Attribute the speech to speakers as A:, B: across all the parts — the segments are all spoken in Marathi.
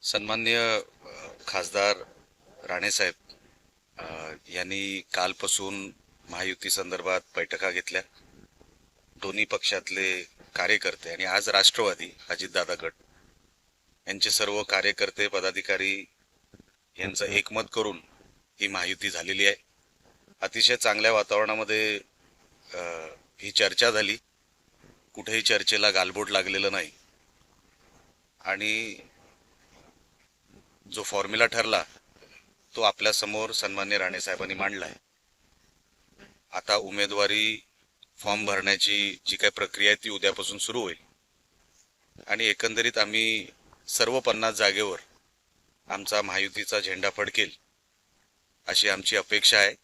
A: सन्माननीय खासदार राणेसाहेब यांनी कालपासून महायुती संदर्भात बैठका घेतल्या. दोन्ही पक्षातले कार्यकर्ते आणि आज राष्ट्रवादी अजितदादा गट यांचे सर्व कार्यकर्ते पदाधिकारी यांचं एकमत करून ही महायुती झालेली आहे. अतिशय चांगल्या वातावरणामध्ये ही चर्चा झाली. कुठेही चर्चेला गालबोट लागलेलं नाही आणि जो फॉर्म्युला ठरला तो आपल्या समोर सन्मान्य राणे साहेबांनी मांडलाय. आता उमेदवारी फॉर्म भरण्याची जी काही प्रक्रिया आहे ती उद्यापासून सुरू होईल आणि एकंदरीत आम्ही सर्व 50 जागेवर आमचा महायुतीचा झेंडा फडकेल अशी आमची अपेक्षा आहे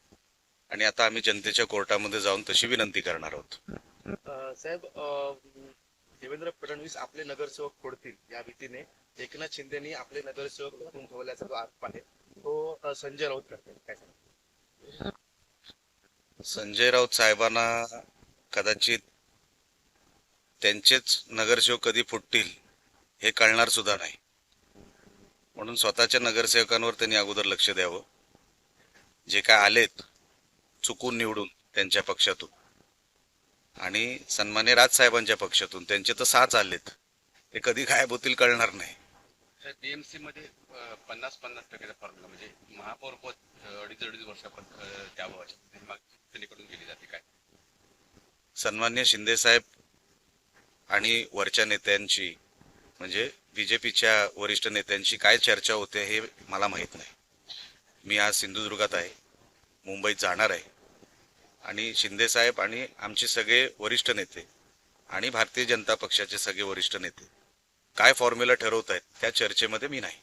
A: आणि आता आम्ही जनतेच्या कोर्टामध्ये जाऊन तशी विनंती करणार आहोत.
B: साहेब, देवेंद्र फडणवीस आपले नगरसेवक फोडतील या भीतीने एकनाथ शिंदेनी आपले नगरसेवक लपवून ठेवल्याचा जो आरोप आहे तो संजय राऊत करतात. काय सांगा?
A: संजय राऊत साहेबांना कदाचित त्यांचेच नगरसेवक कधी फुटतील हे कळणार सुद्धा नाही, म्हणून स्वतःच्या नगरसेवकांवर त्यांनी अगोदर लक्ष द्यावं. जे काय आलेत चुकून निवडून त्यांच्या पक्षातून आणि सन्मान्य राजसाहेबांच्या पक्षातून त्यांचे तर 6 आलेत, ते कधी गायब होतील कळणार नाही.
C: टीएमसी मध्ये 50-50% फॉर्म्युला म्हणजे महापौर पद 2.5 वर्षापर्यंत द्यावं निकडून केली जाते. काय
A: सन्मान्य शिंदे साहेब आणि वरच्या नेत्यांची म्हणजे बीजेपीच्या वरिष्ठ नेत्यांची काय चर्चा होते हे मला माहीत नाही. मी आज सिंधुदुर्गात आहे, मुंबईत जाणार आहे आणि शिंदे साहेब आणि आमचे सगळे वरिष्ठ नेते आणि भारतीय जनता पक्षाचे सगळे वरिष्ठ नेते काय फॉर्म्युला ठरवत आहेत त्या चर्चेमध्ये मी नाही.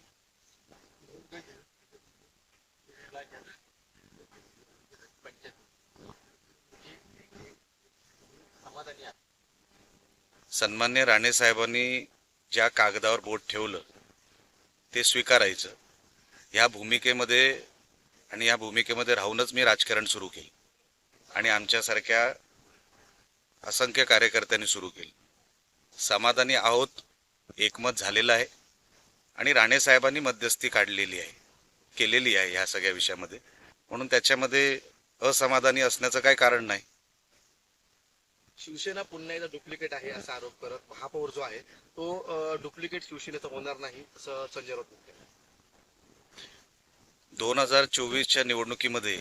A: सन्मान्य राणे साहेबांनी ज्या कागदावर बोट ठेवलं ते स्वीकारायचं. या भूमिकेमध्ये आणि या भूमिकेमध्ये राहूनच मी राजकारण सुरू केलं आणि आमच्यासारख्या असंख्य कार्यकर्त्यांनी सुरू केलं. समाधानी आहोत, एकमत झालेलं आहे आणि राणे साहेबांनी मध्यस्थी काढलेली आहे, केलेली आहे ह्या सगळ्या विषयामध्ये, म्हणून त्याच्यामध्ये असमाधानी असण्याचं काही कारण नाही.
B: शिवसेना पुन्हा एकदा डुप्लिकेट आहे असा आरोप करत महापौर जो आहे तो डुप्लिकेट शिवसेनेचा होणार नाही असं संजय राऊत म्हणतात.
A: 2024च्या निवडणुकीमध्ये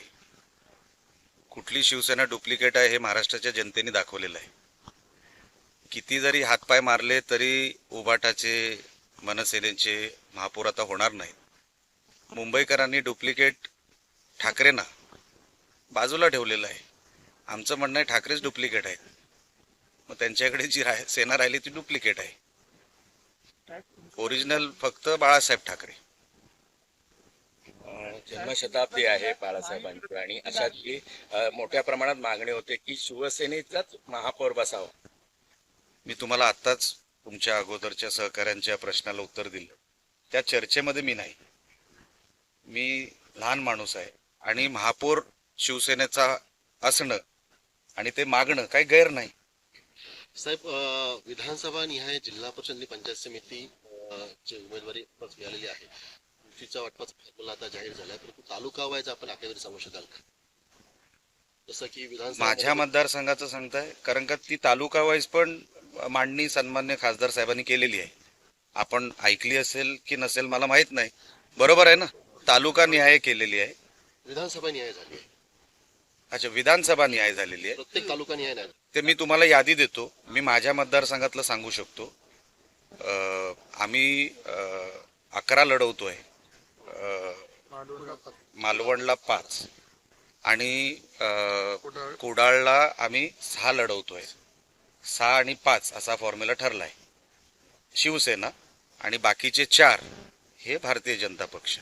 A: कुठली शिवसेना डुप्लिकेट आहे हे महाराष्ट्राच्या जनतेने दाखवलेलं आहे. किती जरी हातपाय मारले तरी उबाटाचे मनसेनेचे महापौर आता होणार नाहीत. मुंबईकरांनी डुप्लिकेट ठाकरेंना बाजूला ठेवलेलं आहे. आमचं म्हणणं आहे ठाकरेच डुप्लिकेट आहेत, मग त्यांच्याकडे जी सेना राहिली ती डुप्लिकेट आहे. ओरिजिनल फक्त बाळासाहेब ठाकरे.
D: जन्मशताब्दी आहे बाळासाहेबांची आणि अशातली मोठ्या प्रमाणात मागणी होते की शिवसेनेचाच महापौर बसावा.
A: मी तुम्हाला आत्ताच तुमच्या अगोदरच्या सहकाऱ्यांच्या प्रश्नाला उत्तर दिलं. त्या चर्चेमध्ये मी नाही. मी लहान माणूस आहे आणि महापौर शिवसेनेचा असणं आणि ते मागणं काही गैर नाही.
B: साहेब, विधानसभा निहाय जिल्हा परिषद आणि पंचायत समिती ची उमेदवारी मिळालेली आहे. युतीचा वाटपाचा फॉर्म्युला आता जाहीर झालाय, परंतु तालुका वाईज आपण आकडेवारी सांगू शकाल का? जसं की विधानसभा
A: माझ्या मतदारसंघाचं सांगताय, कारण का ती तालुका वाईज पण मांडणी सन्मान्य खासदार साहेबांनी केलेली आहे. आपण ऐकली असेल की नसेल मला माहित नाही. बरोबर आहे ना, तालुका निहाय केलेली आहे.
B: विधानसभा निहाय झाली आहे.
A: अच्छा, विधानसभा निहाय झालेली आहे.
B: प्रत्येक तालुका निहाय नाही.
A: ते मी तुम्हाला यादी देतो. मी माझ्या मतदारसंघातलं सांगू शकतो. आम्ही 11 लढवतोय, मालवणला 5 आणि कुडाळला आम्ही 6 लढवतोय. 6 आणि 5 असा फॉर्म्युला ठरलाय. शिवसेना आणि बाकीचे 4 हे भारतीय जनता पक्ष.